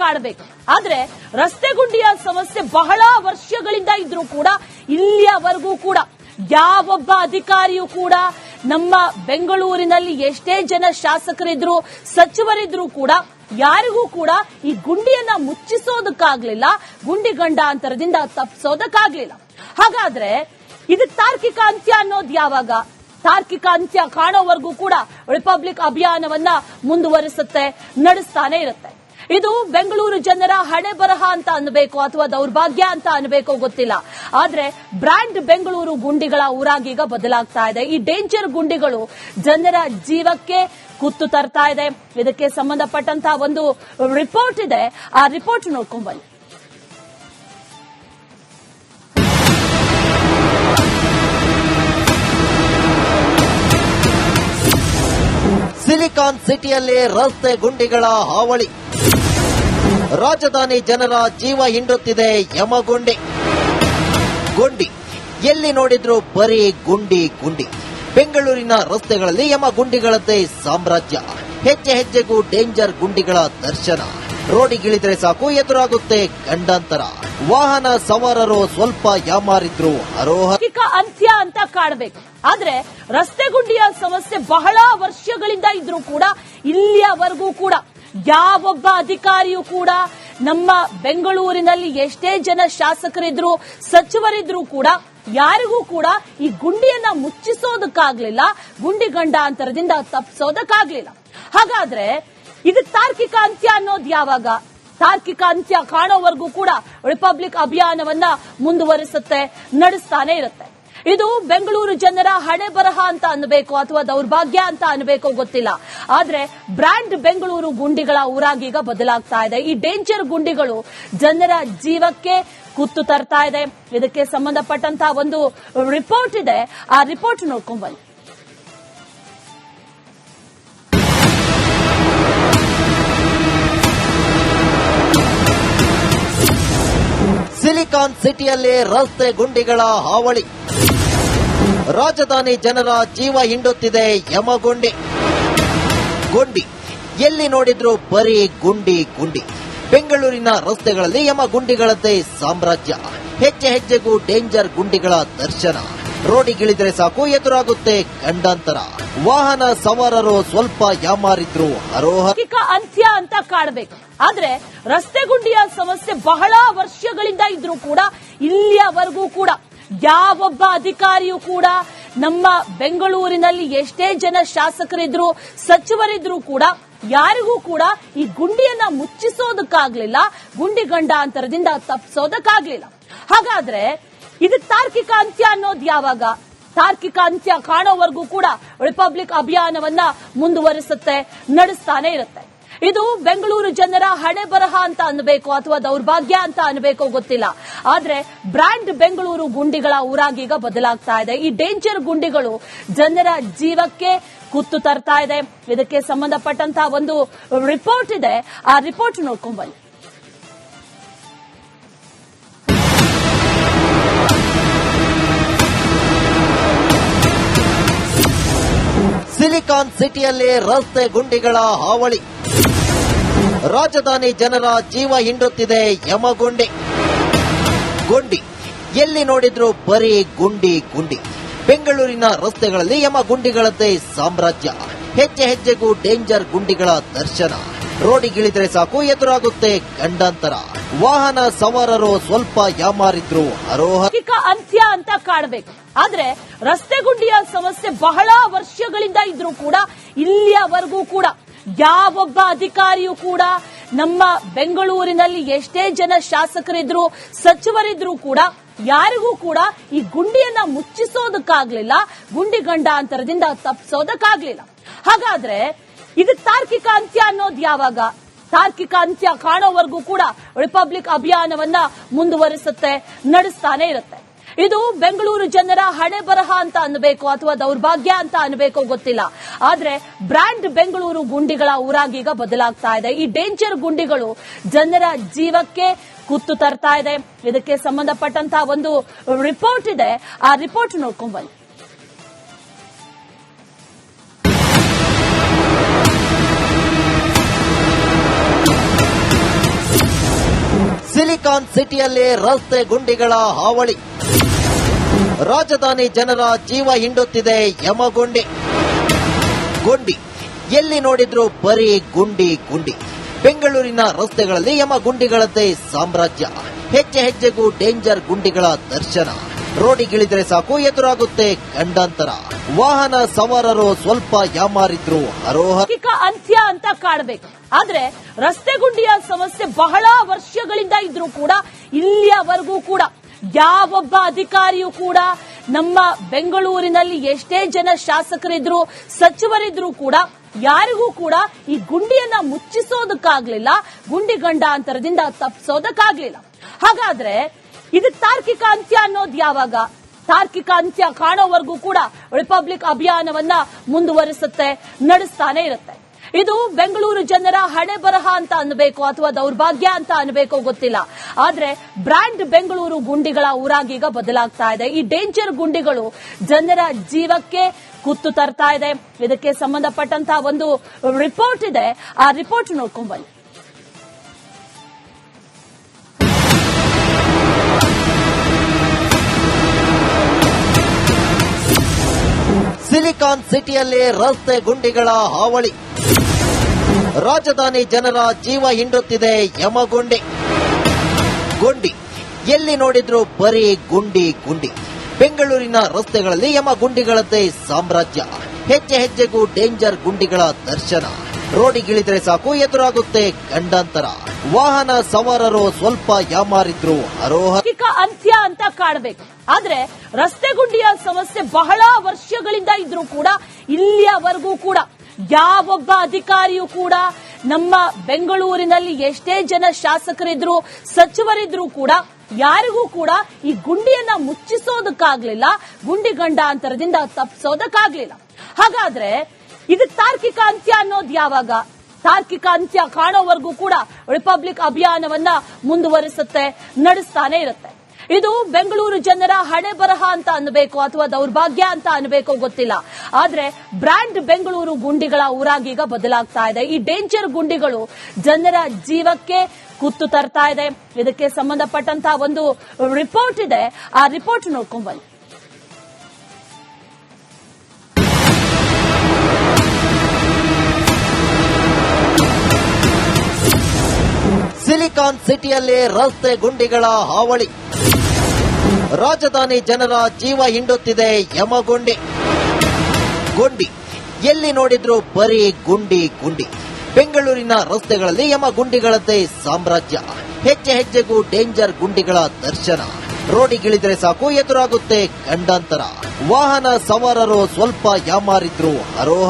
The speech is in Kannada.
ಕಾಡಬೇಕು. ಆದ್ರೆ ರಸ್ತೆ ಗುಂಡಿಯ ಸಮಸ್ಯೆ ಬಹಳ ವರ್ಷಗಳಿಂದ ಇದ್ರೂ ಕೂಡ ಇಲ್ಲಿಯವರೆಗೂ ಕೂಡ ಯಾವೊಬ್ಬ ಅಧಿಕಾರಿಯೂ ಕೂಡ ನಮ್ಮ ಬೆಂಗಳೂರಿನಲ್ಲಿ ಎಷ್ಟೇ ಜನ ಶಾಸಕರಿದ್ರು ಸಚಿವರಿದ್ರು ಕೂಡ ಯಾರಿಗೂ ಕೂಡ ಈ ಗುಂಡಿಯನ್ನ ಮುಚ್ಚಿಸೋದಕ್ಕಾಗ್ಲಿಲ್ಲ, ಗುಂಡಿ ಗಂಡಾಂತರದಿಂದ ತಪ್ಪಿಸೋದಕ್ಕಾಗ್ಲಿಲ್ಲ. ಹಾಗಾದ್ರೆ ಇದಕ್ಕೆ ತಾರ್ಕಿಕ ಅಂತ್ಯ ಅನ್ನೋದು ಯಾವಾಗ? ತಾರ್ಕಿಕ ಅಂತ್ಯ ಕಾಣೋವರೆಗೂ ಕೂಡ ರಿಪಬ್ಲಿಕ್ ಅಭಿಯಾನವನ್ನ ಮುಂದುವರಿಸುತ್ತೆ, ನಡೆಸ್ತಾನೆ ಇರುತ್ತೆ. ಇದು ಬೆಂಗಳೂರು ಜನರ ಹಣೆ ಬರಹ ಅಂತ ಅನ್ಬೇಕು ಅಥವಾ ದೌರ್ಭಾಗ್ಯ ಅಂತ ಅನ್ಬೇಕು ಗೊತ್ತಿಲ್ಲ. ಆದ್ರೆ ಬ್ರ್ಯಾಂಡ್ ಬೆಂಗಳೂರು ಗುಂಡಿಗಳ ಊರಾಗೀಗ ಬದಲಾಗ್ತಾ ಇದೆ. ಈ ಡೇಂಜರ್ ಗುಂಡಿಗಳು ಜನರ ಜೀವಕ್ಕೆ ಕುತ್ತು ತರ್ತಾ ಇದೆ. ಇದಕ್ಕೆ ಸಂಬಂಧಪಟ್ಟಂತಹ ಒಂದು ರಿಪೋರ್ಟ್ ಇದೆ, ಆ ರಿಪೋರ್ಟ್ ನೋಡ್ಕೊಂಡ್ ಬನ್ನಿ. ಸಿಲಿಕಾನ್ ಸಿಟಿಯಲ್ಲಿ ರಸ್ತೆ ಗುಂಡಿಗಳ ಹಾವಳಿ, ರಾಜಧಾನಿ ಜನರ ಜೀವ ಹಿಂಡುತ್ತಿದೆ ಯಮಗುಂಡಿ. ಗುಂಡಿ ಎಲ್ಲಿ ನೋಡಿದ್ರು ಬರೀ ಗುಂಡಿ ಗುಂಡಿ. ಬೆಂಗಳೂರಿನ ರಸ್ತೆಗಳಲ್ಲಿ ಯಮಗುಂಡಿಗಳದ್ದೇ ಸಾಮ್ರಾಜ್ಯ. ಹೆಜ್ಜೆ ಹೆಜ್ಜೆಗೂ ಡೇಂಜರ್ ಗುಂಡಿಗಳ ದರ್ಶನ. ರೋಡಿಗಿಳಿದ್ರೆ ಸಾಕು ಎದುರಾಗುತ್ತೆ ಗಂಡಾಂತರ. ವಾಹನ ಸವಾರರು ಸ್ವಲ್ಪ ಯಾಮಾರಿದ್ರು ಅರೋಹ ಅಂತ್ಯ ಅಂತ ಕಾಡಬೇಕು. ಆದ್ರೆ ರಸ್ತೆ ಗುಂಡಿಯ ಸಮಸ್ಯೆ ಬಹಳ ವರ್ಷಗಳಿಂದ ಇದ್ರೂ ಕೂಡ ಇಲ್ಲಿಯವರೆಗೂ ಕೂಡ ಯಾವೊಬ್ಬ ಅಧಿಕಾರಿಯೂ ಕೂಡ ನಮ್ಮ ಬೆಂಗಳೂರಿನಲ್ಲಿ ಎಷ್ಟೇ ಜನ ಶಾಸಕರಿದ್ರು ಸಚಿವರಿದ್ರು ಕೂಡ ಯಾರಿಗೂ ಕೂಡ ಈ ಗುಂಡಿಯನ್ನ ಮುಚ್ಚಿಸೋದಕ್ಕಾಗ್ಲಿಲ್ಲ, ಗುಂಡಿ ಗಂಡಾಂತರದಿಂದ ತಪ್ಪಿಸೋದಕ್ಕಾಗ್ಲಿಲ್ಲ. ಹಾಗಾದ್ರೆ ಇದಕ್ಕೆ ತಾರ್ಕಿಕ ಅಂತ್ಯ ಅನ್ನೋದು ಯಾವಾಗ? ತಾರ್ಕಿಕ ಅಂತ್ಯ ಕಾಣೋವರೆಗೂ ಕೂಡ ರಿಪಬ್ಲಿಕ್ ಅಭಿಯಾನವನ್ನ ಮುಂದುವರಿಸುತ್ತೆ, ನಡೆಸ್ತಾನೆ ಇರುತ್ತೆ. ಇದು ಬೆಂಗಳೂರು ಜನರ ಹಣೆ ಬರಹ ಅಂತ ಅನ್ಬೇಕು ಅಥವಾ ದೌರ್ಭಾಗ್ಯ ಅಂತ ಅನ್ಬೇಕು ಗೊತ್ತಿಲ್ಲ. ಆದ್ರೆ ಬ್ರ್ಯಾಂಡ್ ಬೆಂಗಳೂರು ಗುಂಡಿಗಳ ಊರಾಗೀಗ ಬದಲಾಗ್ತಾ ಇದೆ. ಈ ಡೇಂಜರ್ ಗುಂಡಿಗಳು ಜನರ ಜೀವಕ್ಕೆ ಕುತ್ತು ತರ್ತಾ ಇದೆ. ಇದಕ್ಕೆ ಸಂಬಂಧಪಟ್ಟಂತಹ ಒಂದು ರಿಪೋರ್ಟ್ ಇದೆ, ಆ ರಿಪೋರ್ಟ್ ನೋಡ್ಕೊಂಡ್ ಬನ್ನಿ. ಸಿಲಿಕಾನ್ ಸಿಟಿಯಲ್ಲಿ ರಸ್ತೆ ಗುಂಡಿಗಳ ಹಾವಳಿ, ರಾಜಧಾನಿ ಜನರ ಜೀವ ಹಿಂಡುತ್ತಿದೆ ಯಮಗುಂಡಿ. ಗುಂಡಿ ಎಲ್ಲಿ ನೋಡಿದ್ರು ಬರೀ ಗುಂಡಿ ಗುಂಡಿ. ಬೆಂಗಳೂರಿನ ರಸ್ತೆಗಳಲ್ಲಿ ಯಮಗುಂಡಿಗಳದ್ದೇ ಸಾಮ್ರಾಜ್ಯ. ಹೆಜ್ಜೆ ಹೆಜ್ಜೆಗೂ ಡೇಂಜರ್ ಗುಂಡಿಗಳ ದರ್ಶನ. ರೋಡಿಗಿಳಿದ್ರೆ ಸಾಕು ಎದುರಾಗುತ್ತೆ ಗಂಡಾಂತರ. ವಾಹನ ಸವಾರರು ಸ್ವಲ್ಪ ಯಾಮಾರಿದ್ರು ಅರೋಹ ಅಂತ್ಯ ಅಂತ ಕಾಡಬೇಕು. ಆದ್ರೆ ರಸ್ತೆ ಗುಂಡಿಯ ಸಮಸ್ಯೆ ಬಹಳ ವರ್ಷಗಳಿಂದ ಇದ್ರೂ ಕೂಡ ಇಲ್ಲಿಯವರೆಗೂ ಕೂಡ ಯಾವೊಬ್ಬ ಅಧಿಕಾರಿಯೂ ಕೂಡ ನಮ್ಮ ಬೆಂಗಳೂರಿನಲ್ಲಿ ಎಷ್ಟೇ ಜನ ಶಾಸಕರಿದ್ರು ಸಚಿವರಿದ್ರು ಕೂಡ ಯಾರಿಗೂ ಕೂಡ ಈ ಗುಂಡಿಯನ್ನ ಮುಚ್ಚಿಸೋದಕ್ಕಾಗ್ಲಿಲ್ಲ, ಗುಂಡಿ ಗಂಡಾಂತರದಿಂದ ತಪ್ಪಿಸೋದಕ್ಕಾಗ್ಲಿಲ್ಲ. ಹಾಗಾದ್ರೆ ಇದಕ್ಕೆ ತಾರ್ಕಿಕ ಅಂತ್ಯ ಅನ್ನೋದು ಯಾವಾಗ? ತಾರ್ಕಿಕ ಅಂತ್ಯ ಕಾಣೋವರೆಗೂ ಕೂಡ ರಿಪಬ್ಲಿಕ್ ಅಭಿಯಾನವನ್ನ ಮುಂದುವರಿಸುತ್ತೆ, ನಡೆಸ್ತಾನೆ ಇರುತ್ತೆ. ಇದು ಬೆಂಗಳೂರು ಜನರ ಹಣೆ ಬರಹ ಅಂತ ಅನ್ಬೇಕು ಅಥವಾ ದೌರ್ಭಾಗ್ಯ ಅಂತ ಅನ್ಬೇಕು ಗೊತ್ತಿಲ್ಲ. ಆದ್ರೆ ಬ್ರ್ಯಾಂಡ್ ಬೆಂಗಳೂರು ಗುಂಡಿಗಳ ಊರಾಗೀಗ ಬದಲಾಗ್ತಾ ಇದೆ. ಈ ಡೇಂಜರ್ ಗುಂಡಿಗಳು ಜನರ ಜೀವಕ್ಕೆ ಕುತ್ತು ತರ್ತಾ ಇದೆ. ಇದಕ್ಕೆ ಸಂಬಂಧಪಟ್ಟಂತಹ ಒಂದು ರಿಪೋರ್ಟ್ ಇದೆ, ಆ ರಿಪೋರ್ಟ್ ನೋಡ್ಕೊಂಡ್ ಬನ್ನಿ. ಸಿಲಿಕಾನ್ ಸಿಟಿಯಲ್ಲಿ ರಸ್ತೆ ಗುಂಡಿಗಳ ಹಾವಳಿ, ರಾಜಧಾನಿ ಜನರ ಜೀವ ಹಿಂಡುತ್ತಿದೆ ಯಮಗುಂಡಿ. ಗುಂಡಿ ಎಲ್ಲಿ ನೋಡಿದ್ರು ಬರೀ ಗುಂಡಿ ಗುಂಡಿ. ಬೆಂಗಳೂರಿನ ರಸ್ತೆಗಳಲ್ಲಿ ಯಮಗುಂಡಿಗಳದ್ದೇ ಸಾಮ್ರಾಜ್ಯ. ಹೆಜ್ಜೆ ಹೆಜ್ಜೆಗೂ ಡೇಂಜರ್ ಗುಂಡಿಗಳ ದರ್ಶನ. ರೋಡಿಗಿಳಿದ್ರೆ ಸಾಕು ಎದುರಾಗುತ್ತೆ ಗಂಡಾಂತರ. ವಾಹನ ಸವಾರರು ಸ್ವಲ್ಪ ಯಾಮಾರಿದ್ರು ಅರೋಹ ಅಂತ್ಯ ಅಂತ ಕಾಡಬೇಕು. ಆದ್ರೆ ರಸ್ತೆ ಗುಂಡಿಯ ಸಮಸ್ಯೆ ಬಹಳ ವರ್ಷಗಳಿಂದ ಇದ್ರೂ ಕೂಡ ಇಲ್ಲಿಯವರೆಗೂ ಕೂಡ ಯಾವೊಬ್ಬ ಅಧಿಕಾರಿಯೂ ಕೂಡ ನಮ್ಮ ಬೆಂಗಳೂರಿನಲ್ಲಿ ಎಷ್ಟೇ ಜನ ಶಾಸಕರಿದ್ರು ಸಚಿವರಿದ್ರು ಕೂಡ ಯಾರಿಗೂ ಕೂಡ ಈ ಗುಂಡಿಯನ್ನ ಮುಚ್ಚಿಸೋದಕ್ಕಾಗ್ಲಿಲ್ಲ, ಗುಂಡಿ ಗಂಡಾಂತರದಿಂದ ತಪ್ಪಿಸೋದಕ್ಕಾಗ್ಲಿಲ್ಲ. ಹಾಗಾದ್ರೆ ಇದಕ್ಕೆ ತಾರ್ಕಿಕ ಅಂತ್ಯ ಅನ್ನೋದು ಯಾವಾಗ? ತಾರ್ಕಿಕ ಅಂತ್ಯ ಕಾಣೋವರೆಗೂ ಕೂಡ ರಿಪಬ್ಲಿಕ್ ಅಭಿಯಾನವನ್ನ ಮುಂದುವರಿಸುತ್ತೆ, ನಡೆಸ್ತಾನೆ ಇರುತ್ತೆ. ಇದು ಬೆಂಗಳೂರು ಜನರ ಹಣೆ ಬರಹ ಅಂತ ಅನ್ಬೇಕು ಅಥವಾ ದೌರ್ಭಾಗ್ಯ ಅಂತ ಅನ್ಬೇಕು ಗೊತ್ತಿಲ್ಲ. ಆದ್ರೆ ಬ್ರ್ಯಾಂಡ್ ಬೆಂಗಳೂರು ಗುಂಡಿಗಳ ಊರಾಗೀಗ ಬದಲಾಗ್ತಾ ಇದೆ. ಈ ಡೇಂಜರ್ ಗುಂಡಿಗಳು ಜನರ ಜೀವಕ್ಕೆ ಕುತ್ತು ತರ್ತಾ ಇದೆ. ಇದಕ್ಕೆ ಸಂಬಂಧಪಟ್ಟಂತಹ ಒಂದು ರಿಪೋರ್ಟ್ ಇದೆ, ಆ ರಿಪೋರ್ಟ್ ನೋಡ್ಕೊಂಡ್ ಬನ್ನಿ. ಸಿಲಿಕಾನ್ ಸಿಟಿಯಲ್ಲಿ ರಸ್ತೆ ಗುಂಡಿಗಳ ಹಾವಳಿ. ರಾಜಧಾನಿ ಜನರ ಜೀವ ಹಿಂಡುತ್ತಿದೆ ಯಮಗುಂಡಿ. ಗುಂಡಿ ಎಲ್ಲಿ ನೋಡಿದ್ರು ಬರೀ ಗುಂಡಿ ಗುಂಡಿ. ಬೆಂಗಳೂರಿನ ರಸ್ತೆಗಳಲ್ಲಿ ಯಮಗುಂಡಿಗಳದ್ದೇ ಸಾಮ್ರಾಜ್ಯ. ಹೆಜ್ಜೆ ಹೆಜ್ಜೆಗೂ ಡೇಂಜರ್ ಗುಂಡಿಗಳ ದರ್ಶನ. ರೋಡಿಗಿಳಿದ್ರೆ ಸಾಕು ಎದುರಾಗುತ್ತೆ ಗಂಡಾಂತರ. ವಾಹನ ಸವಾರರು ಸ್ವಲ್ಪ ಯಾಮಾರಿದ್ರು ಹರೋಹರ. ಅಂತ್ಯ ಅಂತ ಕಾಣಬೇಕು. ಆದ್ರೆ ರಸ್ತೆ ಗುಂಡಿಯ ಸಮಸ್ಯೆ ಬಹಳ ವರ್ಷಗಳಿಂದ ಇದ್ರೂ ಕೂಡ ಇಲ್ಲಿಯವರೆಗೂ ಕೂಡ ಯಾವೊಬ್ಬ ಅಧಿಕಾರಿಯೂ ಕೂಡ ನಮ್ಮ ಬೆಂಗಳೂರಿನಲ್ಲಿ ಎಷ್ಟೇ ಜನ ಶಾಸಕರಿದ್ರು ಸಚಿವರಿದ್ರು ಕೂಡ ಯಾರಿಗೂ ಕೂಡ ಈ ಗುಂಡಿಯನ್ನ ಮುಚ್ಚಿಸೋದಕ್ಕಾಗ್ಲಿಲ್ಲ, ಗುಂಡಿ ಗಂಡಾಂತರದಿಂದ ತಪ್ಪಿಸೋದಕ್ಕಾಗ್ಲಿಲ್ಲ. ಹಾಗಾದ್ರೆ ಇದಕ್ಕೆ ತಾರ್ಕಿಕ ಅಂತ್ಯ ಅನ್ನೋದು ಯಾವಾಗ? ತಾರ್ಕಿಕ ಅಂತ್ಯ ಕಾಣೋವರೆಗೂ ಕೂಡ ರಿಪಬ್ಲಿಕ್ ಅಭಿಯಾನವನ್ನ ಮುಂದುವರಿಸುತ್ತೆ, ನಡೆಸ್ತಾನೆ ಇರುತ್ತೆ. ಇದು ಬೆಂಗಳೂರು ಜನರ ಹಣೆ ಬರಹ ಅಂತ ಅನ್ಬೇಕು ಅಥವಾ ದೌರ್ಭಾಗ್ಯ ಅಂತ ಅನ್ಬೇಕೋ ಗೊತ್ತಿಲ್ಲ. ಆದ್ರೆ ಬ್ರ್ಯಾಂಡ್ ಬೆಂಗಳೂರು ಗುಂಡಿಗಳ ಊರಾಗೀಗ ಬದಲಾಗ್ತಾ ಇದೆ. ಈ ಡೇಂಜರ್ ಗುಂಡಿಗಳು ಜನರ ಜೀವಕ್ಕೆ ಕುತ್ತು ತರ್ತಾ ಇದೆ. ಇದಕ್ಕೆ ಸಂಬಂಧಪಟ್ಟಂತಹ ಒಂದು ರಿಪೋರ್ಟ್ ಇದೆ, ಆ ರಿಪೋರ್ಟ್ ನೋಡ್ಕೊಂಡ್ ಬನ್ನಿ. ಸಿಲಿಕಾನ್ ಸಿಟಿಯಲ್ಲಿ ರಸ್ತೆ ಗುಂಡಿಗಳ ಹಾವಳಿ. ರಾಜಧಾನಿ ಜನರ ಜೀವ ಹಿಂಡುತ್ತಿದೆ ಯಮಗುಂಡಿ. ಗುಂಡಿ ಎಲ್ಲಿ ನೋಡಿದ್ರು ಬರೀ ಗುಂಡಿ ಗುಂಡಿ. ಬೆಂಗಳೂರಿನ ರಸ್ತೆಗಳಲ್ಲಿ ಯಮಗುಂಡಿಗಳದ್ದೇ ಸಾಮ್ರಾಜ್ಯ. ಹೆಜ್ಜೆ ಹೆಜ್ಜೆಗೂ ಡೇಂಜರ್ ಗುಂಡಿಗಳ ದರ್ಶನ. ರೋಡಿಗಿಳಿದ್ರೆ ಸಾಕು ಎದುರಾಗುತ್ತೆ ಗಂಡಾಂತರ. ವಾಹನ ಸವಾರರು ಸ್ವಲ್ಪ ಯಾಮಾರಿದ್ರು ಹರೋಹರ. ಅಂತ್ಯ ಅಂತ ಕಾಣಬೇಕು. ಆದ್ರೆ ರಸ್ತೆ ಗುಂಡಿಯ ಸಮಸ್ಯೆ ಬಹಳ ವರ್ಷಗಳಿಂದ ಇದ್ರೂ ಕೂಡ ಇಲ್ಲಿಯವರೆಗೂ ಕೂಡ ಯಾವೊಬ್ಬ ಅಧಿಕಾರಿಯೂ ಕೂಡ ನಮ್ಮ ಬೆಂಗಳೂರಿನಲ್ಲಿ ಎಷ್ಟೇ ಜನ ಶಾಸಕರಿದ್ರು ಸಚಿವರಿದ್ರು ಕೂಡ ಯಾರಿಗೂ ಕೂಡ ಈ ಗುಂಡಿಯನ್ನ ಮುಚ್ಚಿಸೋದಕ್ಕಾಗ್ಲಿಲ್ಲ, ಗುಂಡಿ ಗಂಡಾಂತರದಿಂದ ತಪ್ಪಿಸೋದಕ್ಕಾಗ್ಲಿಲ್ಲ. ಹಾಗಾದ್ರೆ ಇದಕ್ಕೆ ತಾರ್ಕಿಕ ಅಂತ್ಯ ಅನ್ನೋದು ಯಾವಾಗ? ತಾರ್ಕಿಕ ಅಂತ್ಯ ಕಾಣೋವರೆಗೂ ಕೂಡ ರಿಪಬ್ಲಿಕ್ ಅಭಿಯಾನವನ್ನ ಮುಂದುವರಿಸುತ್ತೆ, ನಡೆಸ್ತಾನೆ ಇರುತ್ತೆ. ಇದು ಬೆಂಗಳೂರು ಜನರ ಹಣೆ ಬರಹ ಅಂತ ಅನ್ಬೇಕು ಅಥವಾ ದೌರ್ಭಾಗ್ಯ ಅಂತ ಅನ್ಬೇಕೋ ಗೊತ್ತಿಲ್ಲ. ಆದ್ರೆ ಬ್ರ್ಯಾಂಡ್ ಬೆಂಗಳೂರು ಗುಂಡಿಗಳ ಊರಾಗೀಗ ಬದಲಾಗ್ತಾ ಇದೆ. ಈ ಡೇಂಜರ್ ಗುಂಡಿಗಳು ಜನರ ಜೀವಕ್ಕೆ ಕುತ್ತು ತರ್ತಾ ಇದೆ. ಇದಕ್ಕೆ ಸಂಬಂಧಪಟ್ಟಂತಹ ಒಂದು ರಿಪೋರ್ಟ್ ಇದೆ, ಆ ರಿಪೋರ್ಟ್ ನೋಡ್ಕೊಂಡ್ ಬನ್ನಿ. ಸಿಲಿಕಾನ್ ಸಿಟಿಯಲ್ಲಿ ರಸ್ತೆ ಗುಂಡಿಗಳ ಹಾವಳಿ. ರಾಜಧಾನಿ ಜನರ ಜೀವ ಹಿಂಡುತ್ತಿದೆ ಯಮಗುಂಡಿ. ಗುಂಡಿ ಎಲ್ಲಿ ನೋಡಿದ್ರು ಬರೀ ಗುಂಡಿ ಗುಂಡಿ. ಬೆಂಗಳೂರಿನ ರಸ್ತೆಗಳಲ್ಲಿ ಯಮಗುಂಡಿಗಳದ್ದೇ ಸಾಮ್ರಾಜ್ಯ. ಹೆಜ್ಜೆ ಹೆಜ್ಜೆಗೂ ಡೇಂಜರ್ ಗುಂಡಿಗಳ ದರ್ಶನ. ರೋಡಿಗಿಳಿದ್ರೆ ಸಾಕು ಎದುರಾಗುತ್ತೆ ಗಂಡಾಂತರ. ವಾಹನ ಸವಾರರು ಸ್ವಲ್ಪ ಯಾಮಾರಿದ್ರು ಹರೋಹರ.